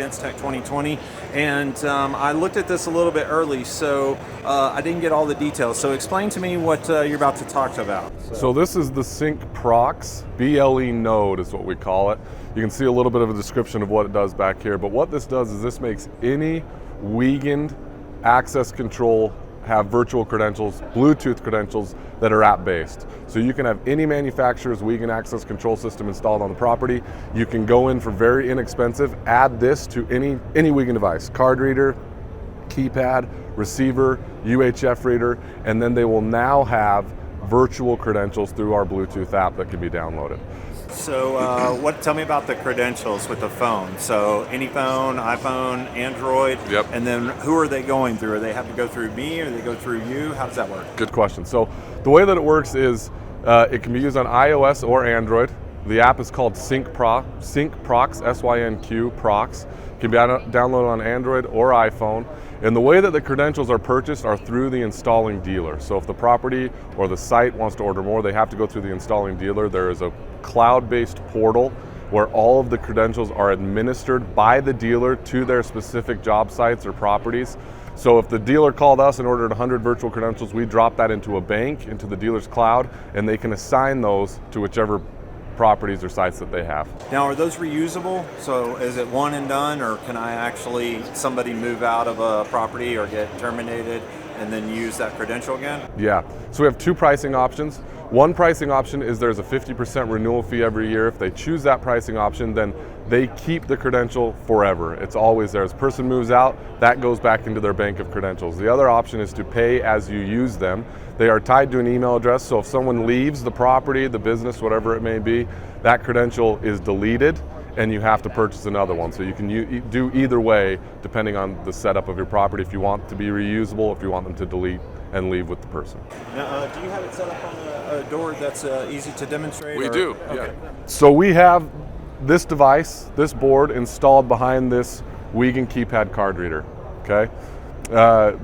FENCETECH2020, and I looked at this a little bit early, so I didn't get all the details. So explain to me what you're about to talk about. So this is the SYNQProx BLE node is what we call it. You can see a little bit of a description of what it does back here, but what this does is this makes any Wiegand access control have virtual credentials, Bluetooth credentials that are app-based. So you can have any manufacturer's Wiegand access control system installed on the property. You can go in for very inexpensive, add this to any Wiegand device, card reader, keypad, receiver, UHF reader, and then they will now have virtual credentials through our Bluetooth app that can be downloaded. So tell me about the credentials with the phone. So any phone, iPhone, Android, Yep. And then who are they going through? Are they have to go through me or do they go through you? How does that work? Good question. So the way that it works is it can be used on iOS or Android. The app is called SYNQProx, SYNQProx. It can be downloaded on Android or iPhone. And the way that the credentials are purchased are through the installing dealer. So if the property or the site wants to order more, they have to go through the installing dealer. There is a cloud-based portal where all of the credentials are administered by the dealer to their specific job sites or properties. So if the dealer called us and ordered 100 virtual credentials, we drop that into a bank, into the dealer's cloud, and they can assign those to whichever properties or sites that they have. Now, are those reusable? So is it one and done, or can I actually, somebody move out of a property or get terminated and then use that credential again? Yeah, so we have two pricing options. One pricing option is there's a 50% renewal fee every year. If they choose that pricing option, then they keep the credential forever. It's always there. As a person moves out, that goes back into their bank of credentials. The other option is to pay as you use them. They are tied to an email address, so if someone leaves the property, the business, whatever it may be, that credential is deleted and you have to purchase another one. So you can do either way depending on the setup of your property, if you want to be reusable, if you want them to delete and leave with the person. Now, do you have it set up on a door that's easy to demonstrate? We or? do, Okay. yeah. So we have this device, this board, installed behind this Wiegand keypad card reader, okay?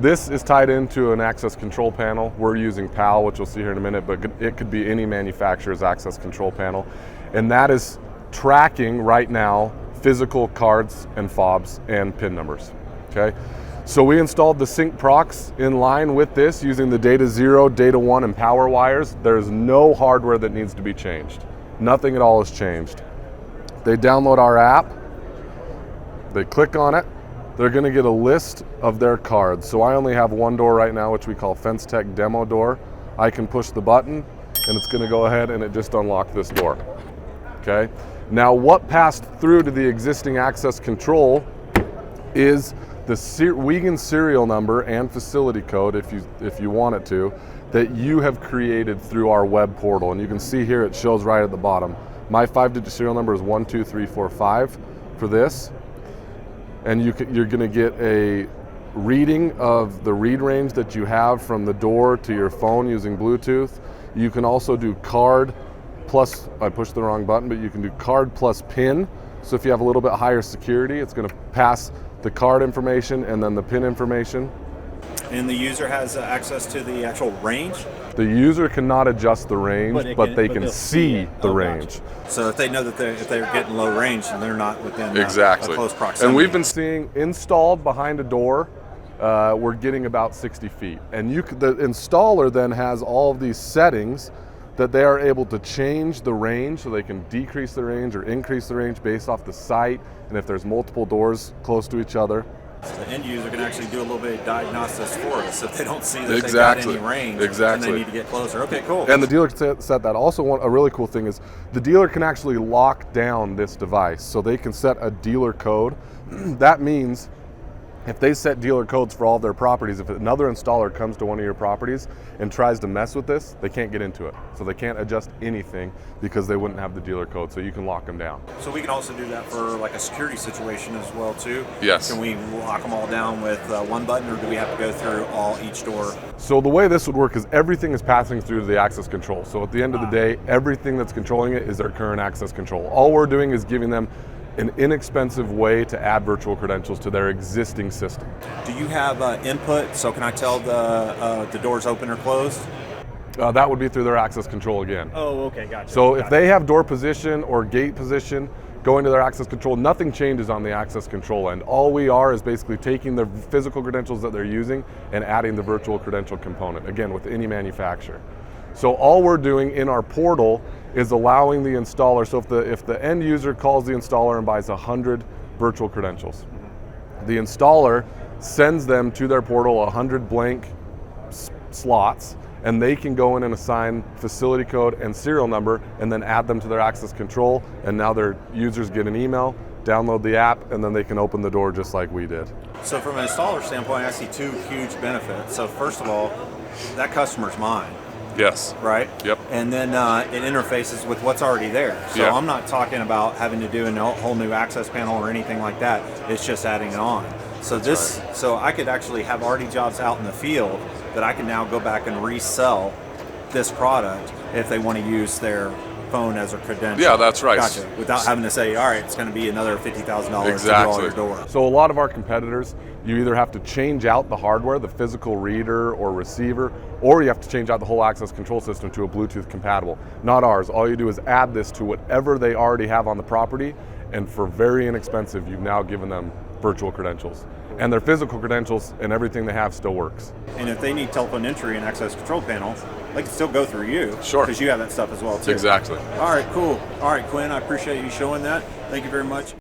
This is tied into an access control panel. We're using PAL, which you'll see here in a minute, but it could be any manufacturer's access control panel. And that is tracking right now physical cards and fobs and PIN numbers, okay? So we installed the SYNQProx in line with this using the Data 0, Data 1, and power wires. There's no hardware that needs to be changed. Nothing at all has changed. They download our app, they click on it, they're gonna get a list of their cards. So I only have one door right now, which we call FENCETECH demo door. I can push the button and it's gonna go ahead and it just unlocked this door, okay? Now what passed through to the existing access control is the Wiegand serial number and facility code, if you want it to, that you have created through our web portal. And you can see here it shows right at the bottom. My 5-digit serial number is 12345 for this. And you're gonna get a reading of the read range that you have from the door to your phone using Bluetooth. You can also do card plus, I pushed the wrong button, but you can do card plus PIN. So if you have a little bit higher security, it's gonna pass the card information and then the PIN information. And the user has access to the actual range? The user cannot adjust the range, but they can see the range. Gotcha. So if they know that if they're getting low range, then they're not within exactly. a close proximity. And we've been seeing installed behind a door, we're getting about 60 feet. And the installer then has all of these settings that they are able to change the range, so they can decrease the range or increase the range based off the site, and if there's multiple doors close to each other. So the end user can actually do a little bit of diagnosis for us if they don't see that Exactly. they've got any range Exactly. and they need to get closer. Okay, cool. And the dealer can set that. Also, a really cool thing is the dealer can actually lock down this device, so they can set a dealer code. That means if they set dealer codes for all of their properties, if another installer comes to one of your properties and tries to mess with this, they can't get into it. So they can't adjust anything because they wouldn't have the dealer code, so you can lock them down. So we can also do that for like a security situation as well too? Yes. Can we lock them all down with one button, or do we have to go through each door? So the way this would work is everything is passing through the access control. So at the end of the day, everything that's controlling it is their current access control. All we're doing is giving them an inexpensive way to add virtual credentials to their existing system. Do you have input? So can I tell the doors open or closed? That would be through their access control again. Oh, okay, gotcha. So if they have door position or gate position, going to their access control. Nothing changes on the access control end. All we are is basically taking the physical credentials that they're using and adding the virtual credential component, again, with any manufacturer. So all we're doing in our portal is allowing the installer, so if the end user calls the installer and buys 100 virtual credentials, the installer sends them to their portal 100 blank slots, and they can go in and assign facility code and serial number and then add them to their access control, and now their users get an email, download the app, and then they can open the door just like we did. So from an installer standpoint, I see two huge benefits. So first of all, that customer's mine. Yes. Right? Yep. And then it interfaces with what's already there. So Yeah. I'm not talking about having to do a whole new access panel or anything like that. It's just adding it on. So so I could actually have already jobs out in the field that I can now go back and resell this product if they want to use their phone as a credential. Yeah, that's right. Gotcha. Without having to say, all right, it's going to be another $50,000 Exactly. to do all your doors. So a lot of our competitors, you either have to change out the hardware, the physical reader or receiver, or you have to change out the whole access control system to a Bluetooth compatible. Not ours. All you do is add this to whatever they already have on the property, and for very inexpensive, you've now given them virtual credentials. And their physical credentials and everything they have still works. And if they need telephone entry and access control panel, they can still go through you. Sure. Because you have that stuff as well, too. Exactly. All right, cool. All right, Quinn, I appreciate you showing that. Thank you very much.